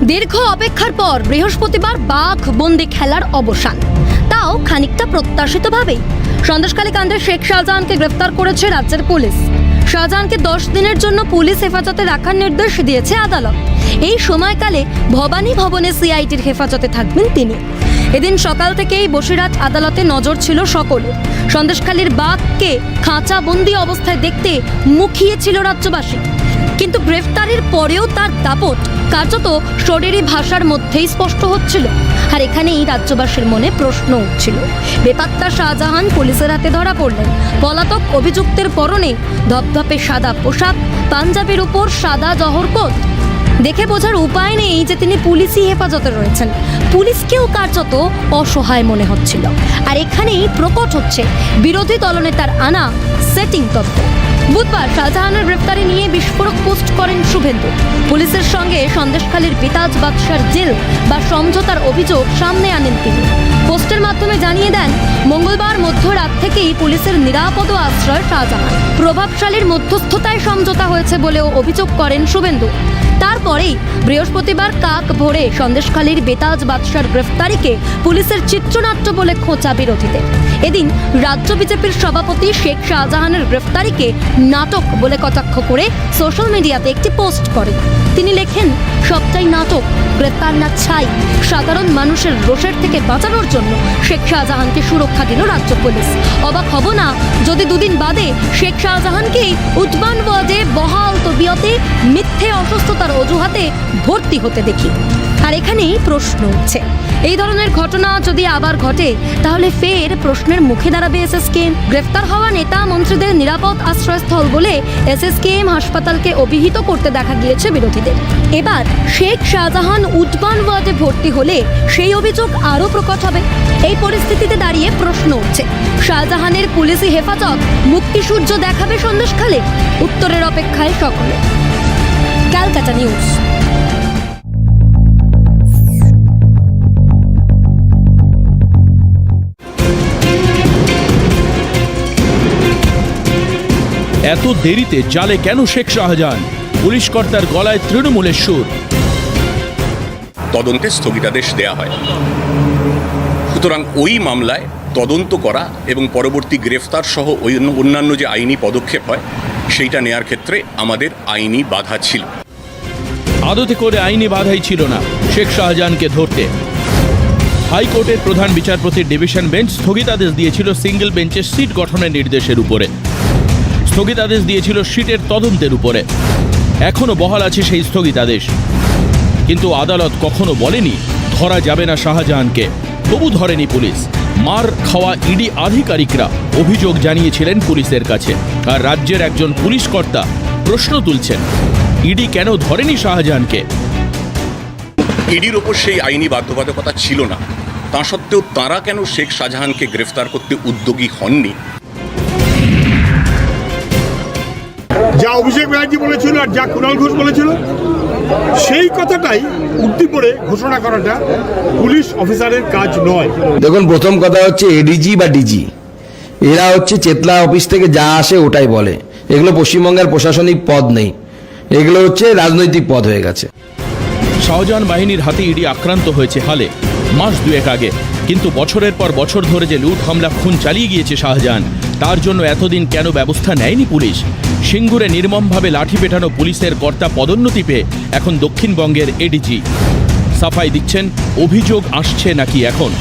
দীর্ঘ অপেক্ষার পর বৃহস্পতিবার বাঘ বন্দি খেলার অবসান, তাও খানিকটা প্রত্যাশিতভাবেই। সন্দেশখালী কাণ্ডে শেখ শাহজাহানকে গ্রেফতার করেছে রাজ্যের পুলিশ। শাহজাহানকে 10 দিনের জন্য পুলিশ হেফাজতে রাখার নির্দেশ দিয়েছে আদালত। এই সময়কালে ভবানী ভবনে সিআইডির হেফাজতে থাকবেন তিনি। এদিন সকাল থেকেই বসিরহাট আদালতে নজর ছিল সকলের। সন্দেশখালীর বাঘকে খাঁচা বন্দি অবস্থায় দেখতে মুখিয়ে ছিল রাজ্যবাসী, কিন্তু গ্রেফতারের পরেও তার দাপট কার্যত শরীরী ভাষার মধ্যেই স্পষ্ট হচ্ছিল। আর এখানেই রাজ্যবাসীর মনে প্রশ্ন উঠছিল। বেপাত্তা শাহজাহান পুলিশের হাতে ধরা পড়লেন। পলাতক অভিযুক্তের পরনে ধপধপে সাদা পোশাক, পাঞ্জাবির উপর সাদা জহরকোট। দেখে বোঝার উপায় নেই যে তিনি পুলিশি হেফাজতে রয়েছেন। পুলিশকেও কার্যত অসহায় মনে হচ্ছিল। আর এখানেই প্রকট হচ্ছে বিরোধী দলনেতার আনা সেটিং তত্ত্ব। বুধবার শাহজাহানের গ্রেফতারি নিয়ে বিস্ফোরক পোস্ট করেন শুভেন্দু। পুলিশের সঙ্গে সন্দেশখালীর বিতাজ বাদশার জেল বা সমঝোতার অভিযোগ সামনে আনেন তিনি। পোস্টের মাধ্যমে জানিয়ে দেন, মঙ্গলবার মধ্যরাত থেকেই পুলিশের নিরাপদ আশ্রয় শাহজাহান। প্রভাবশালীর মধ্যস্থতায় সমঝোতা হয়েছে বলেও অভিযোগ করেন শুভেন্দু। তারপরেই বৃহস্পতিবার কাক ভোরে সন্দেশখালীর বেতাজ বাদশার গ্রেফতারিকে পুলিশের চিত্রনাট্য বলে খোঁচা বিরোধীদের। এদিন রাজ্য বিজেপির সভাপতি শেখ শাহজাহানের গ্রেফতারিকে নাটক বলে কটাক্ষ করে সোশ্যাল মিডিয়াতে একটি পোস্ট করেন। তিনি লেখেন, সবটাই নাটক, গ্রেফতার না ছাই। সাধারণ মানুষের রোষের থেকে বাঁচানোর জন্য শেখ শাহজাহানকে সুরক্ষা দিল রাজ্য পুলিশ। অবাক হব না যদি দুদিন বাদে শেখ শাহজাহানকেই উডবান ওয়ার্ডে বহাল তবিয়তে মিথ্যে অসুস্থতার অজুহাতে ভর্তি হতে দেখি। আর এখানেই প্রশ্ন উঠছে, এই ধরনের ঘটনা যদি আবার ঘটে তাহলে ফের প্রশ্নের মুখে দাঁড়াবে এসএসকেএম। গ্রেফতার হওয়া নেতা মন্ত্রীদের নিরাপদ আশ্রয়স্থল বলে এসএসকেএম হাসপাতালকে অভিহিত করতে দেখা গিয়েছে বিরোধীদের। এবার শেখ শাহজাহান উডবান ওয়ার্ডে ভর্তি হলে সেই অভিযোগ আরও প্রকট হবে। এই পরিস্থিতিতে দাঁড়িয়ে প্রশ্ন উঠছে, শাহজাহানের পুলিশি হেফাজত মুক্তিসূর্য দেখাবে সন্দেশখালী? উত্তরের অপেক্ষায় সকলে। ক্যালকাটা নিউজ। এত দেরিতে জালে কেন শেখ শাহজাহান? পুলিশ কর্তার গলায় তৃণমূলের সুর। তদন্তে স্থগিতাদেশ দেয়া হয়। সুতরাং ওই মামলায় তদন্ত করা এবং পরবর্তী গ্রেফতার সহ অন্যান্য যে আইনি পদক্ষেপ হয় সেইটা নেয়ার ক্ষেত্রে আমাদের আইনি বাধা ছিল। আদতে করে আইনি বাধাই ছিল না শেখ শাহজাহানকে ধরতে। হাইকোর্টের প্রধান বিচারপতির ডিভিশন বেঞ্চ স্থগিতাদেশ দিয়েছিল সিঙ্গেল বেঞ্চের সিট গঠনের নির্দেশের উপরে, স্থগিতাদেশ দিয়েছিল সিটের তদন্তের উপরে। এখনো বহাল আছে সেই স্থগিতাদেশ। কিন্তু আদালত কখনো বলেনি ধরা যাবে না শাহজাহানকে। তবু ধরেনি পুলিশ। মার খাওয়া ইডি আধিকারিকরা অভিযোগ জানিয়েছিলেন পুলিশের কাছে। আর রাজ্যের একজন পুলিশ কর্তা প্রশ্ন তুলছেন, ইডি কেন ধরেনি শাহজাহানকে? ইডির ওপর সেই আইনি বাধ্যবাধকতা ছিল না, তা সত্ত্বেও তাঁরা কেন শেখ শাহজাহানকে গ্রেফতার করতে উদ্যোগী হননি? যা অভিষেক ব্যানার্জি বলেছিল আর যা কুণাল ঘোষ বলেছিল সেই কথাটাই উর্দি পড়ে ঘোষণা করাটা পুলিশ অফিসারের কাজ নয়। দেখুন, প্রথম কথা হচ্ছে এডিজি বা ডিজি এরা হচ্ছে চেতলা অফিস থেকে যা আসে ওটাই বলে। এগুলো পশ্চিমবঙ্গের প্রশাসনিক পদ নেই, এগুলো হচ্ছে রাজনৈতিক পদ হয়ে গেছে। শাহজাহান বাহিনীর হাতে ইডি আক্রান্ত হয়েছে হালে মাস দুয়েক আগে। কিন্তু বছরের পর বছর ধরে যে লুট হামলা খুন চালিয়ে গিয়েছে শাহজাহান, তার জন্য এতদিন কেন ব্যবস্থা নেয়নি পুলিশ? সিঙ্গুরে নির্মমভাবে লাঠি পেটানো পুলিশের কর্তা পদোন্নতি পেয়ে এখন দক্ষিণবঙ্গের এডিজি। সাফাই দিচ্ছেন অভিযোগ আসছে নাকি এখন।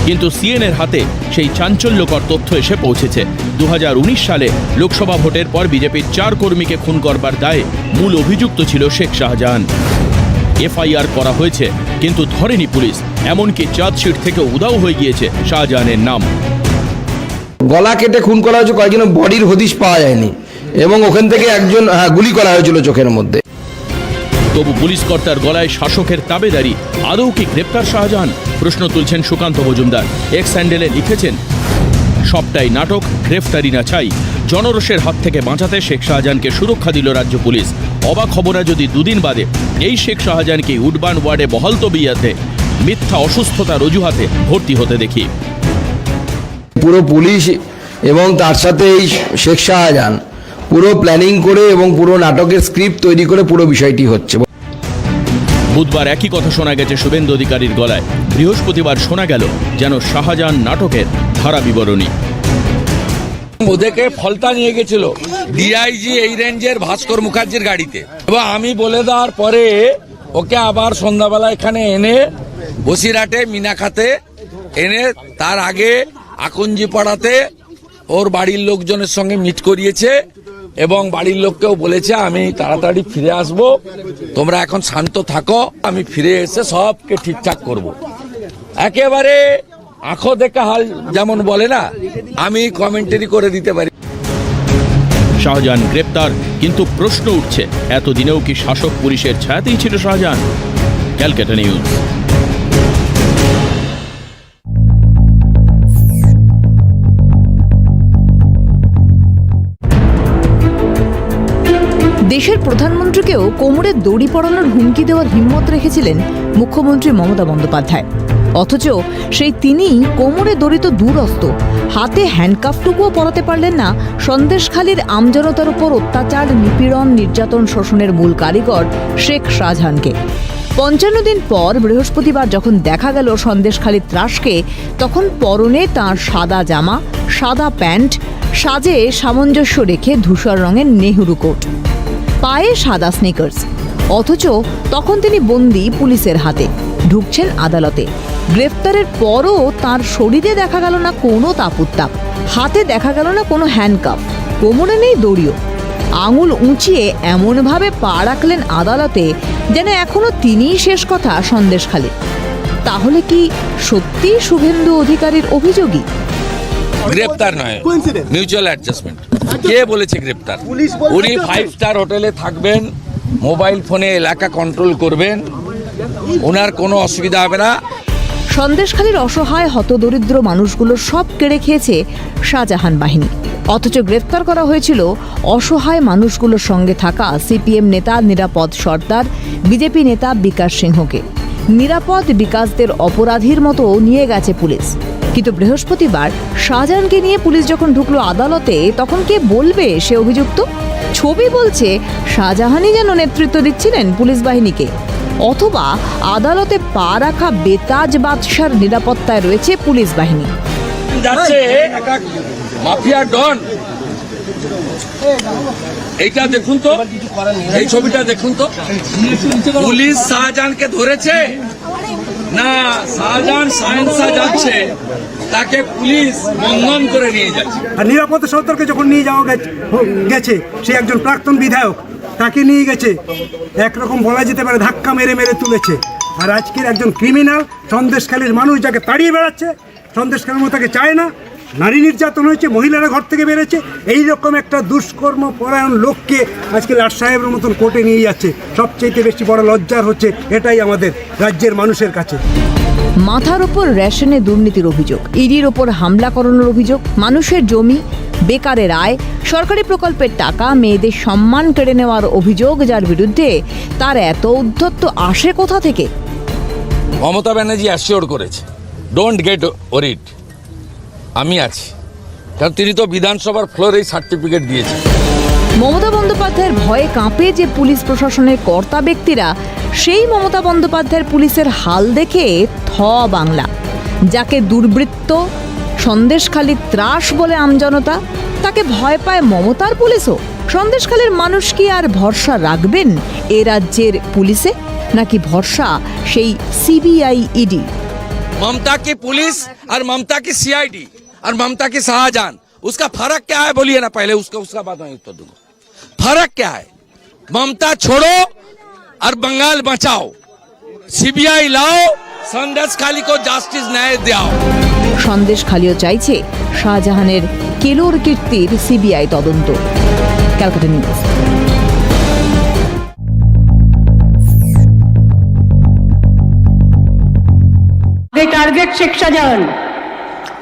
কিন্তু সিএনএর হাতে সেই চাঞ্চল্যকর তথ্য এসে পৌঁছেছে। 2019 সালে লোকসভা ভোটের পর বিজেপির 4 কর্মীকে খুন করবার দায়ে মূল অভিযুক্ত ছিল শেখ শাহজাহান। এফআইআর করা হয়েছে কিন্তু ধরেনি পুলিশ। এমনকি চার্জশিট থেকে উধাও হয়ে গিয়েছে শাহজাহানের নাম। গলা কেটে খুন করা হয়েছে, কয়েকজন বডির হদিশ পাওয়া যায়নি এবং ওখান থেকে একজন গুলি করা হয়েছিল চোখের মধ্যে। তবু পুলিশ কর্তার গলায় শাসকের তাবেদারি। আদৌ কি গ্রেপ্তার শাহজাহান? প্রশ্ন তুলছেন সুকান্ত মজুমদার। এক্স হ্যান্ডেলে লিখেছেন, সবটাই নাটক, গ্রেফতারি না চাই। জনরোষের হাত থেকে বাঁচাতে শেখ শাহজাহানকে সুরক্ষা দিল রাজ্য পুলিশ। অবাক হব না যদি দুদিন বাদে এই শেখ শাহজাহানকে উডবান ওয়ার্ডে বহাল তবিয়তে মিথ্যা অসুস্থতার অজুহাতে ভর্তি হতে দেখি। পুরো পুলিশ এবং তার সাথে এই শেখ শাহজাহান পুরো প্ল্যানিং করে এবং পুরো নাটকের স্ক্রিপ্ট তৈরি করে পুরো বিষয়টি হচ্ছে। বুধবার একই কথা শোনা গেছে শুভেন্দু অধিকারীর গলায়। বৃহস্পতিবার শোনা গেল যেন শাহজাহান নাটকের ধারা বিবরণী। ওদেরকে ফলতা নিয়ে গেছিল ডিআইজি এই রেঞ্জের ভাস্কর মুখার্জির গাড়িতে, এবং আমি বলে দেওয়ার পরে ওকে আবার সন্ধ্যাবেলা এখানে এনে বসিরহাটে মিনাখাতে এনে তার আগে আকঞ্জি পাড়াতে ওর বাড়ির লোকজনের সঙ্গে মিট করিয়েছে এবং বাড়ির লোককেও বলেছে আমি তাড়াতাড়ি ফিরে আসব, তোমরা এখন শান্ত থাকো, আমি ফিরে এসে সবকে ঠিকঠাক করব। একেবারে আঁখো দেখা হাল যেমন বলে না, আমি কমেন্টারি করে দিতে পারি। শাহজাহান গ্রেপ্তার, কিন্তু প্রশ্ন উঠছে এতদিনেও কি শাসক পুলিশের ছায়াতেই ছিল শাহজাহান? ক্যালকাটা নিউজ। দেশের প্রধানমন্ত্রীকেও কোমরে দড়ি পরানোর হুমকি দেওয়ার হিম্মত রেখেছিলেন মুখ্যমন্ত্রী মমতা বন্দ্যোপাধ্যায়। অথচ সেই তিনিই কোমরে দড়ি তো দূরস্থ, হাতে হ্যান্ডকাফটুকুও পরাতে পারলেন না সন্দেশখালীর আমজনতার উপর অত্যাচার, নিপীড়ন, নির্যাতন, শোষণের মূল কারিগর শেখ শাহজাহানকে। ৫৫ দিন পর বৃহস্পতিবার যখন দেখা গেল সন্দেশখালীর ত্রাসকে, তখন পরনে তাঁর সাদা জামা, সাদা প্যান্ট, সাজে সামঞ্জস্য রেখে ধূসর রঙের নেহরু কোট, পায়ে সাদা স্নিকার্স। অথচ তখন তিনি বন্দী পুলিশের হাতে, ঢুকছেন আদালতে। গ্রেফতারের পরও তার শরীরে দেখা গেল না কোনো তাপ, হাতে দেখা গেল না কোনো হ্যান্ডকাফ, কোমরে নেই দড়িও। আঙুল উঁচিয়ে এমনভাবে পা রাখলেন আদালতে যেন এখনো তিনিই শেষ কথা সন্দেশখালী। তাহলে কি সত্যি শুভেন্দু অধিকারীর অভিযোগই? গ্রেপ্তার নয়, মিউচুয়াল অ্যাডজাস্টমেন্ট। কে বলেছে গ্রেপ্তার? উনি 5 স্টার হোটেলে থাকবেন, মোবাইল ফোনে এলাকা কন্ট্রোল করবেন, ওনার কোনো অসুবিধা হবে না। সন্দেশখালীর অসহায় হতদরিদ্র মানুষগুলো সব কেড়ে খেয়েছে শাহজাহান বাহিনী। অথচ গ্রেফতার করা হয়েছিল অসহায় মানুষগুলোর সঙ্গে থাকা সিপিএম নেতা নিরাপদ সর্দার, বিজেপি নেতা বিকাশ সিংহকে। নিরাপদ বিকাশদের অপরাধীর মতো নিয়ে গেছে পুলিশ। কিন্তু বৃহস্পতিবার শাহজাহানকে নিয়ে পুলিশ যখন ঢুকলো আদালতে, তখন কে বলবে সে অভিযুক্ত? ছবি বলছে শাহজাহানই যেন নেতৃত্ব দিচ্ছিলেন পুলিশ বাহিনীকে, অথবা আদালতে পা রাখা বেতাজ বাদশার নিরাপত্তায় রয়েছে পুলিশ বাহিনী। যাচ্ছে একটা মাফিয়া ডন, এইটা দেখুন তো, এই ছবিটা দেখুন তো, পুলিশ শাহজাহানকে ধরেছে না শাহজাহান সায়েন্সা যাচ্ছে, তাকে পুলিশ বন্ধন করে নিয়ে যাচ্ছে। আর নিরাপদ সরকারকে যখন নিয়ে যাওয়া গেছে, সে একজন প্রাক্তন বিধায়ক, তাকে নিয়ে গেছে একরকম বলা যেতে পারে ধাক্কা মেরে মেরে তুলেছে। আর আজকের একজন ক্রিমিনাল সন্দেশখালীর মানুষ যাকে তাড়িয়ে বেড়াচ্ছে, সন্দেশখালীর মতো তাকে চায় না, নারী নির্যাতন হয়েছে, মহিলারা ঘর থেকে বেরোচ্ছে, এইরকম একটা দুষ্কর্ম পরায়ণ লোককে আজকে লাট সাহেবের মতন কোর্টে নিয়ে যাচ্ছে। সবচেয়ে বেশি বড় লজ্জার হচ্ছে এটাই আমাদের রাজ্যের মানুষের কাছে। মাথার ওপর রেশনে দুর্নীতির অভিযোগ, ইডির ওপর হামলা করানোর অভিযোগ, মানুষের জমি, বেকারের আয়, সরকারি প্রকল্পের টাকা, মেয়েদের সম্মান কেড়ে নেওয়ার অভিযোগ, যার বিরুদ্ধে তার এত উদ্ধত্ত আসে কোথা থেকে? মমতা ব্যানার্জি অ্যাসিওর করেছে, ডোন্ট গেট ওরিড, আমি আছি, কারণ তিনি তো বিধানসভার ফ্লোরেই সার্টিফিকেট দিয়েছেন। মমতা বন্দ্যোপাধ্যায়ের ভয়ে কাঁপে যে পুলিশ প্রশাসনের কর্তা ব্যক্তিরা, সেই মমতা বন্দ্যোপাধ্যায়ের পুলিশের হাল দেখে থ বাংলা। যাকে দুর্বৃত্ত, সন্দেশখালীর ত্রাস বলে আমজনতা, তাকে ভয় পায় মমতার পুলিশও। সন্দেশখালীর মানুষ কি আর ভরসা রাখবেন এ রাজ্যের পুলিশে, নাকি ভরসা সেই সিবিআই, ইডি? ममता की पुलिस और ममता की सीआईडी और ममता की शाहजहान, उसका फर्क क्या है बोलिए ना पहले, उसका बात मैं उत्तर दूंगा। फर्क क्या है? ममता छोड़ो और बंगाल बचाओ, सीबीआई लाओ, सन्देशखाली को जस्टिस न्याय दिलाओ। সন্দেশখালীও চাইছে শাহজাহানের কেলোর কীর্তির সিবিআই তদন্ত। ক্যালকাটা নিউজ। টার্গেট শেখ শাহজাহান,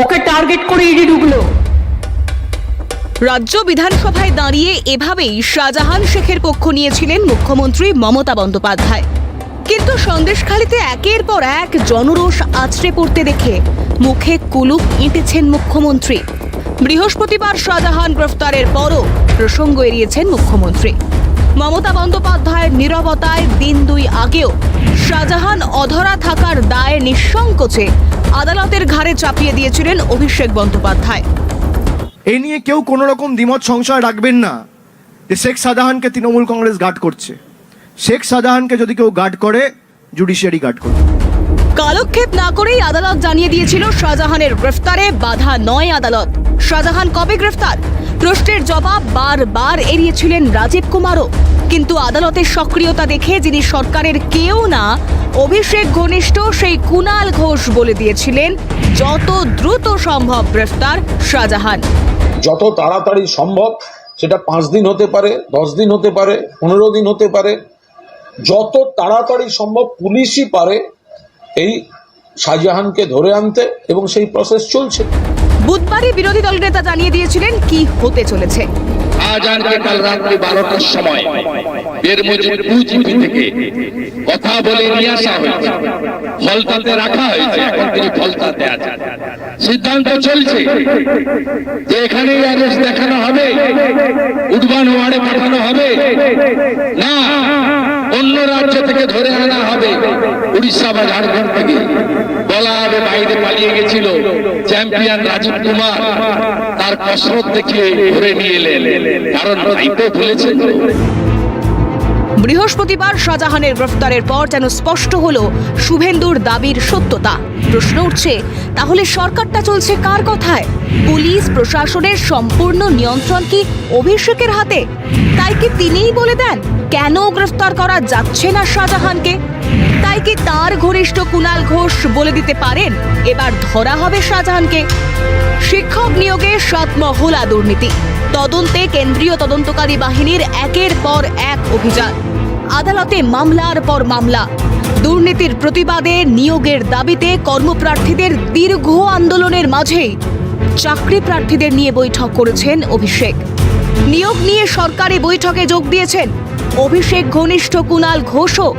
ওকে টার্গেট করে ইডি ঢুকলো। রাজ্য বিধানসভায় দাঁড়িয়ে এভাবেই শাহজাহান শেখের পক্ষ নিয়েছিলেন মুখ্যমন্ত্রী মমতা বন্দ্যোপাধ্যায়। কিন্তু সন্দেশখালীতে একের পর এক জনরোষ আছড়ে পড়তে দেখে মুখে কুলুপ এঁটেছেন মুখ্যমন্ত্রী। বৃহস্পতিবার শাহজাহান গ্রেফতারের পরও প্রসঙ্গ এড়িয়েছেন মুখ্যমন্ত্রী। মমতা বন্দ্যোপাধ্যায়ের নীরবতায় দিন 2 আগেও শাহজাহান অধরা থাকার দায়ে নিঃসংকোচে আদালতের ঘাড়ে চাপিয়ে দিয়েছিলেন অভিষেক বন্দ্যোপাধ্যায়। এই নিয়ে কেউ কোনো রকম দ্বিমত সংশয় রাখবেন না যে শেখ শাহজাহানকে তৃণমূল কংগ্রেস গার্ড করছে। শেখ শাহজাহানকে যদি কেউ গার্ড করে, জুডিশিয়ারি গার্ড করে। কালক্ষেপ না করেই আদালত জানিয়ে দিয়েছিল শাহজাহানের গ্রেফতারে বাধা নয় আদালত। শাহজাহান কবে গ্রেফতার প্রশ্নের জবাব বারবার এড়িয়েছিলেন রাজীব কুমারও। কিন্তু আদালতের সক্রিয়তা দেখে যিনি সরকারের কেউ না, অভিষেক ঘনিষ্ঠ সেই কুণাল ঘোষ বলে দিয়েছিলেন যত দ্রুত সম্ভব গ্রেফতার শাহজাহান। যত তাড়াতাড়ি সম্ভব, সেটা 5 দিন হতে পারে, 10 দিন হতে পারে, 15 দিন হতে পারে, যত তাড়াতাড়ি সম্ভব পুলিশই পারে এই শাহজাহানকে ধরে আনতে, এবং সেই প্রসেস চলছে। বুধবারই বিরোধী দল নেতা জানিয়ে দিয়েছিলেন কি হতে চলেছে। শাহজাহানকে কাল রাত্রি 12টার সময় বেরমজুর 2GB থেকে কথা বলে নিয়ে আসা হয়েছে, ফলতাতে রাখা হয়েছে। এখন তিনি ফলতাতে আছেন। সিদ্ধান্ত চলছে যে এখানেই অ্যারেস্ট দেখানো হবে, উডবান ওয়ার্ডে পাঠানো হবে না, অন্য রাজ্য থেকে ধরে আনা হবে, উড়িষ্যা বা ঝাড়খণ্ড থেকে। বলা হবে বাইরে পালিয়ে গেছিল চ্যাম্পিয়ন রাজীব কুমার, তার কসরত দেখিয়ে ধরে নিয়ে এলেন, কারণ দায়িত্ব ভুলেছেন। বৃহস্পতিবার শাহজাহানের গ্রেফতারের পর যেন স্পষ্ট হলো শুভেন্দুর দাবির সত্যতা। প্রশ্ন উঠছে, তাহলে সরকারটা চলছে কার কথায়? পুলিশ প্রশাসনের সম্পূর্ণ নিয়ন্ত্রণ কি অভিষেকের হাতে? তাই কি তিনিই বলে দেন কেন গ্রেফতার করা যাচ্ছে না শাহজাহানকে? তাই কি তার ঘনিষ্ঠ কুণাল ঘোষ বলে দিতে পারেন এবার ধরা হবে শাহজাহানকে? শিক্ষক নিয়োগে 7 মহলা দুর্নীতি, তদন্তে কেন্দ্রীয় তদন্তকারী বাহিনীর একের পর এক অভিযান, আদালতে মামলার পর মামলা। দুর্নীতির প্রতিবাদে নিয়োগের দাবিতে কর্মপ্রার্থীদের দীর্ঘ আন্দোলনের মাঝেই চাকরি প্রার্থীদের নিয়ে বৈঠক করেছেন অভিষেক। নিয়োগ নিয়ে সরকারি বৈঠকে যোগ দিয়েছেন অভিষেক ঘনিষ্ঠ কুণাল ঘোষও।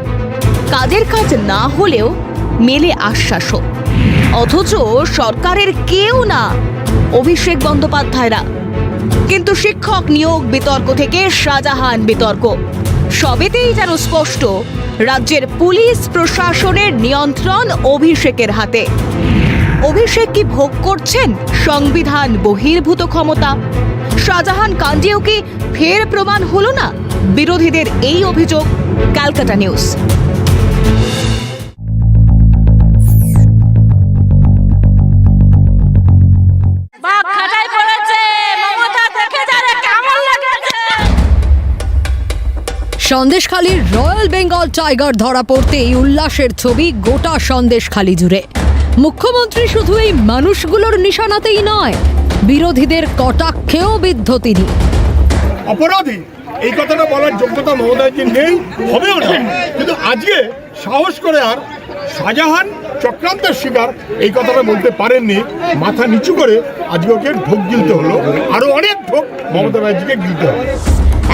কাজের কাজ না হলেও মেলে আশ্বাসও, অথচ সরকারের কেউ না অভিষেক বন্দ্যোপাধ্যায়রা। কিন্তু শিক্ষক নিয়োগ বিতর্ক থেকে শাহজাহান বিতর্ক, সবেতেই যেন স্পষ্ট রাজ্যের পুলিশ প্রশাসনের নিয়ন্ত্রণ অভিষেকের হাতে। অভিষেক কি ভোগ করছেন সংবিধান বহির্ভূত ক্ষমতা? শাহজাহান কাণ্ডেও কি ফের প্রমাণ হলো না বিরোধীদের এই অভিযোগ? ক্যালকাটা নিউজ। সন্দেশখালীর রয়্যাল বেঙ্গল টাইগার ধরা পড়তেই উল্লাসের ছবি গোটা সন্দেশখালী জুড়ে। মুখ্যমন্ত্রী শুধু এই মানুষগুলোর নিশানাতেই নয়, বিরোধীদের কটাক্ষেও বিদ্ধ তিনি। অপরাধী এই কথাটা বলার যোগ্যতা মমতাজি নেই, হবেও না। কিন্তু আজকে সাহস করে আর শাহজাহান চক্রান্তের শিকার এই কথাটা বলতে পারেননি। মাথা নিচু করে আজকে ওকে ঢোক গিলতে হলো, আরো অনেক ঢোক মমতা ব্যানার্জিকে গিলতে হবে।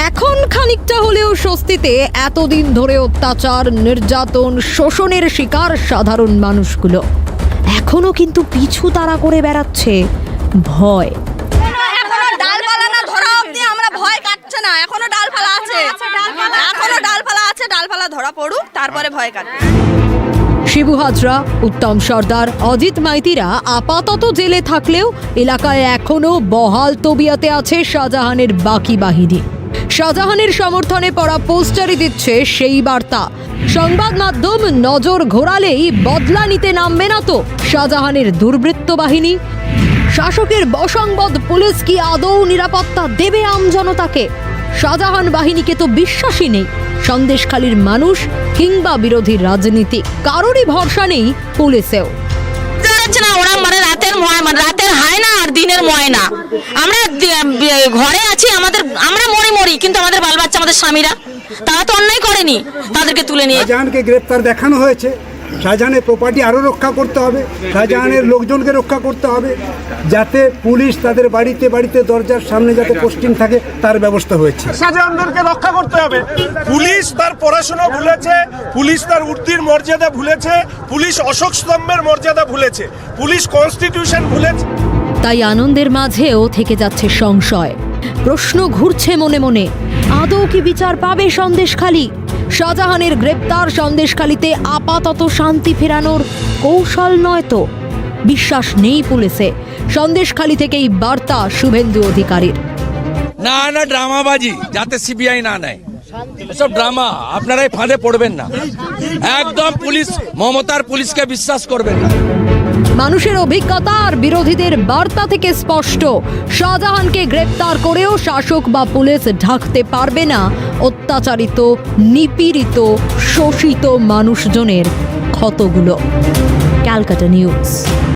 এখন খানিকটা হলেও স্বস্তিতে এতদিন ধরে অত্যাচার, নির্যাতন, শোষণের শিকার সাধারণ মানুষগুলো। এখনো কিন্তু পিছু তাড়া করে বেড়াচ্ছে ভয়। ডালপালা ধরা পড়ুক, তারপরে ভয় কাটবে। শিবু হাজরা, উত্তম সর্দার, অজিত মাইতিরা আপাতত জেলে থাকলেও এলাকায় এখনো বহাল তবিয়াতে আছে শাহজাহানের বাকি বাহিনী। শাহজাহানের সমর্থনে পড়া পোস্টারই দিচ্ছে সেই বার্তা। সংবাদ মাধ্যম নজর ঘোরালেই বদলা নিতে নামবে না তো শাহজাহানের দুর্বৃত্ত বাহিনী? শাসকের বশংবদ পুলিশ কি আদৌ নিরাপত্তা দেবে আমজনতাকে? শাহজাহান বাহিনীকে তো বিশ্বাসই নেই সন্দেশখালীর মানুষ কিংবা বিরোধী রাজনীতি, কারোরই ভরসা নেই পুলিশেও। ওরা রাতের হায়না আর দিনের ময়না। আমরা ঘরে আছি, আমরা মরি, কিন্তু আমাদের বাল বাচ্চা, আমাদের স্বামীরা, তারা তো অন্যায় করেনি, তাদেরকে তুলে নিয়ে। শাহজাহানকে গ্রেপ্তার দেখানো হয়েছে, শাহজাহানের প্রপার্টি আরও রক্ষা করতে হবে, শাহজাহানের লোকজনকে রক্ষা করতে হবে, যাতে পুলিশ তাদের বাড়িতে বাড়িতে দরজার সামনে যাতে পোস্টিং থাকে তার ব্যবস্থা হয়েছে। শাহজাহানদেরকে রক্ষা করতে হবে। পুলিশ তার পড়াশোনা ভুলেছে, পুলিশ তার উর্দির মর্যাদা ভুলেছে, পুলিশ অশোক স্তম্ভের মর্যাদা ভুলেছে, পুলিশ কনস্টিটিউশন ভুলেছে। তাই আনন্দের মাঝেও থেকে যাচ্ছে সংশয়। প্রশ্ন ঘুরছে মনে মনে, আদৌ কি বিচার পাবে সন্দেশখালী? শাহজাহানের গ্রেপ্তার সন্দেশখালীতে আপাতত শান্তি ফেরানোর কৌশল নয় তো? বিশ্বাস নেই পুলিশে। সন্দেশখালী থেকেই বার্তা শুভেন্দু অধিকারীর। না না ড্রামাবাজি, যাতে সিবিআই না নেয়, এসব ড্রামা। আপনারাই ফাঁদে পড়বেন না, একদম পুলিশ, মমতার পুলিশকে বিশ্বাস করবেন না। মানুষের অভিজ্ঞতা আর বিরোধীদের বার্তা থেকে স্পষ্ট, শাহজাহানকে গ্রেপ্তার করেও শাসক বা পুলিশ ঢাকতে পারবে না অত্যাচারিত, নিপীড়িত, শোষিত মানুষজনের ক্ষতগুলো। ক্যালকাটা নিউজ।